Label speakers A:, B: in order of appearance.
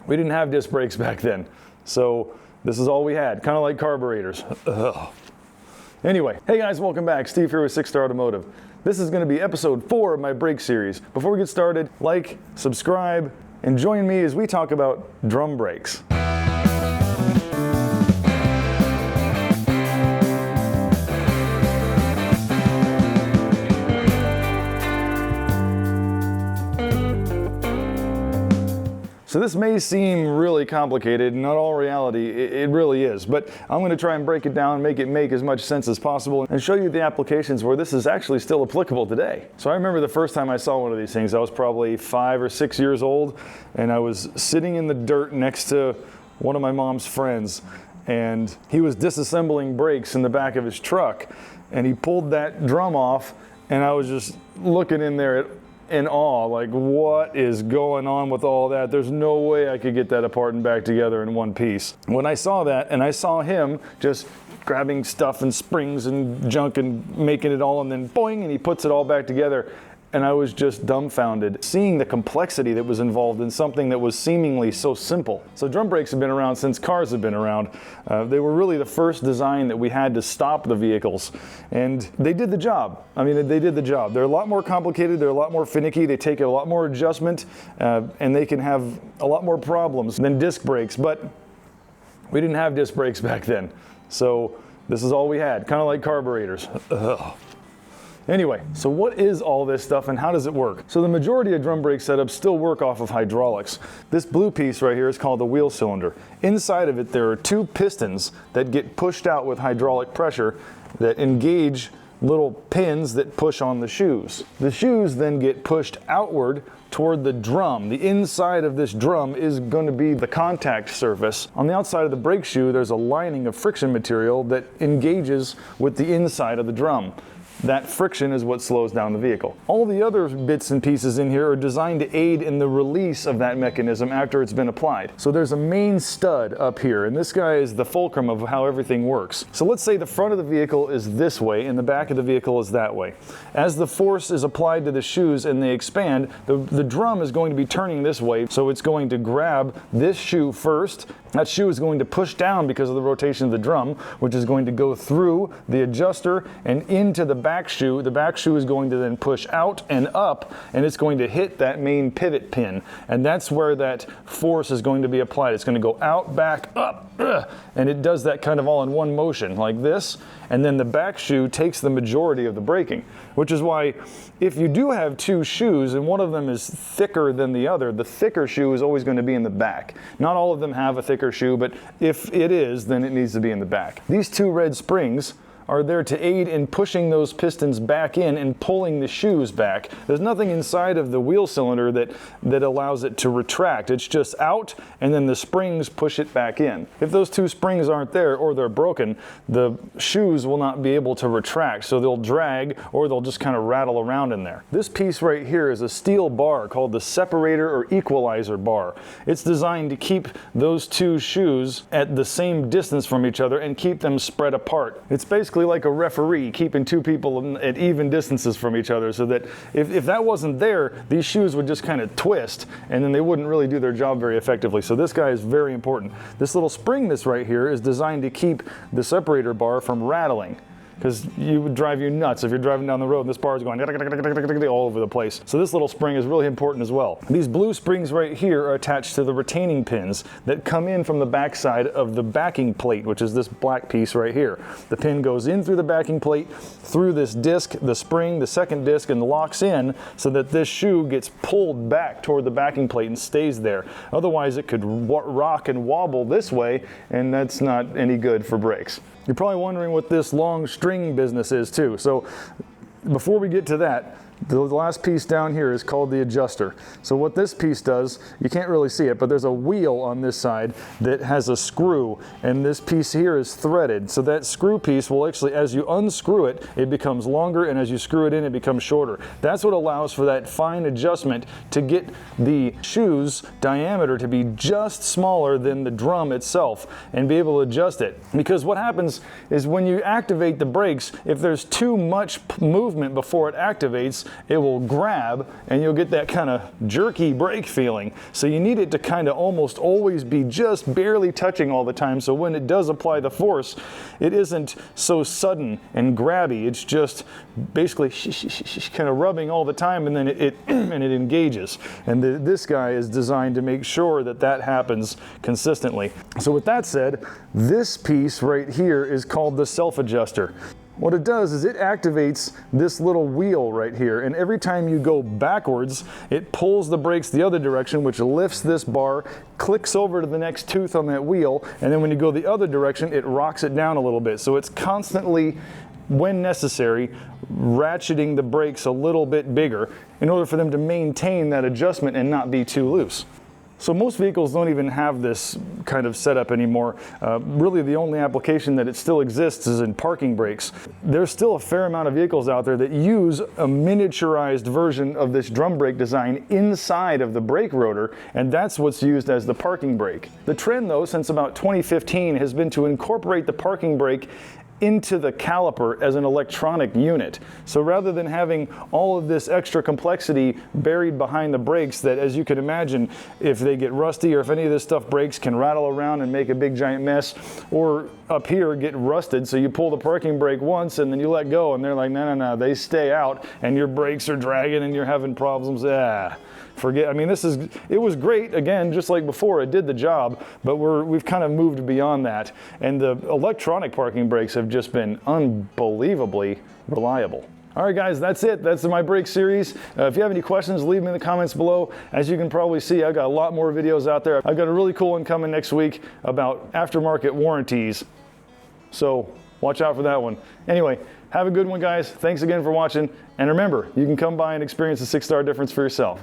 A: We didn't have disc brakes back then, so this is all we had, kind of like carburetors. Ugh. Anyway, hey guys, welcome back. Steve here with 6 Star Automotive. This is going to be episode 4 of my brake series. Before we get started, like, subscribe, and join me as we talk about drum brakes. So this may seem really complicated, not all reality, it really is, but I'm going to try and break it down, make it make as much sense as possible, and show you the applications where this is actually still applicable today. So I remember the first time I saw one of these things, I was probably 5 or 6 years old, and I was sitting in the dirt next to one of my mom's friends, and he was disassembling brakes in the back of his truck, and he pulled that drum off, and I was just looking in there in awe, like, what is going on with all that? There's no way I could get that apart and back together in one piece. When I saw that, and I saw him just grabbing stuff and springs and junk and making it all, and then boing, and he puts it all back together, and I was just dumbfounded, seeing the complexity that was involved in something that was seemingly so simple. So drum brakes have been around since cars have been around. They were really the first design that we had to stop the vehicles, and they did the job. I mean, they did the job. They're a lot more complicated, they're a lot more finicky, they take a lot more adjustment, and they can have a lot more problems than disc brakes, but we didn't have disc brakes back then. So this is all we had, kind of like carburetors. Ugh. Anyway, so what is all this stuff and how does it work? So the majority of drum brake setups still work off of hydraulics. This blue piece right here is called the wheel cylinder. Inside of it there are 2 pistons that get pushed out with hydraulic pressure that engage little pins that push on the shoes. The shoes then get pushed outward toward the drum. The inside of this drum is going to be the contact surface. On the outside of the brake shoe there's a lining of friction material that engages with the inside of the drum. That friction is what slows down the vehicle. All the other bits and pieces in here are designed to aid in the release of that mechanism after it's been applied. So there's a main stud up here, and this guy is the fulcrum of how everything works. So let's say the front of the vehicle is this way and the back of the vehicle is that way. As the force is applied to the shoes and they expand, the drum is going to be turning this way, so it's going to grab this shoe first. That shoe is going to push down because of the rotation of the drum, which is going to go through the adjuster and into the back shoe. The back shoe is going to then push out and up, and it's going to hit that main pivot pin. And that's where that force is going to be applied. It's going to go out, back, up, and it does that kind of all in one motion, like this. And then the back shoe takes the majority of the braking, which is why if you do have 2 shoes and one of them is thicker than the other, the thicker shoe is always going to be in the back. Not all of them have a thicker shoe, but if it is, then it needs to be in the back. These 2 red springs are there to aid in pushing those pistons back in and pulling the shoes back. There's nothing inside of the wheel cylinder that allows it to retract. It's just out, and then the springs push it back in. If those 2 springs aren't there or they're broken, the shoes will not be able to retract, so they'll drag or they'll just kind of rattle around in there. This piece right here is a steel bar called the separator or equalizer bar. It's designed to keep those 2 shoes at the same distance from each other and keep them spread apart. It's basically like a referee keeping 2 people at even distances from each other, so that if that wasn't there, these shoes would just kind of twist and then they wouldn't really do their job very effectively. So this guy is very important. This little spring that's right here is designed to keep the separator bar from rattling, because you would drive you nuts if you're driving down the road and this bar is going all over the place. So this little spring is really important as well. These blue springs right here are attached to the retaining pins that come in from the backside of the backing plate, which is this black piece right here. The pin goes in through the backing plate, through this disc, the spring, the second disc, and locks in so that this shoe gets pulled back toward the backing plate and stays there. Otherwise it could rock and wobble this way, and that's not any good for brakes. You're probably wondering what this long string business is too. So before we get to that, The last piece down here is called the adjuster. So what this piece does, you can't really see it, but there's a wheel on this side that has a screw, and this piece here is threaded. So that screw piece will actually, as you unscrew it, it becomes longer, and as you screw it in, it becomes shorter. That's what allows for that fine adjustment to get the shoe's diameter to be just smaller than the drum itself and be able to adjust it. Because what happens is when you activate the brakes, if there's too much movement before it activates, it will grab and you'll get that kind of jerky brake feeling. So you need it to kind of almost always be just barely touching all the time, so when it does apply the force, it isn't so sudden and grabby. It's just basically kind of rubbing all the time, and then it engages. And this guy is designed to make sure that that happens consistently. So with that said, this piece right here is called the self-adjuster. What it does is it activates this little wheel right here, and every time you go backwards, it pulls the brakes the other direction, which lifts this bar, clicks over to the next tooth on that wheel, and then when you go the other direction, it rocks it down a little bit. So it's constantly, when necessary, ratcheting the brakes a little bit bigger in order for them to maintain that adjustment and not be too loose. So most vehicles don't even have this kind of setup anymore. Really the only application that it still exists is in parking brakes. There's still a fair amount of vehicles out there that use a miniaturized version of this drum brake design inside of the brake rotor, and that's what's used as the parking brake. The trend though, since about 2015, has been to incorporate the parking brake into the caliper as an electronic unit. So rather than having all of this extra complexity buried behind the brakes that, as you can imagine, if they get rusty or if any of this stuff breaks, can rattle around and make a big giant mess, or up here get rusted, so you pull the parking brake once and then you let go and they're like, no, they stay out and your brakes are dragging and you're having problems. Forget, I mean, it was great, again, just like before, it did the job, but we've kind of moved beyond that. And the electronic parking brakes have just been unbelievably reliable. All right, guys, that's it. That's my brake series. If you have any questions, leave them in the comments below. As you can probably see, I've got a lot more videos out there. I've got a really cool one coming next week about aftermarket warranties. So watch out for that one. Anyway, have a good one, guys. Thanks again for watching. And remember, you can come by and experience the 6-star difference for yourself.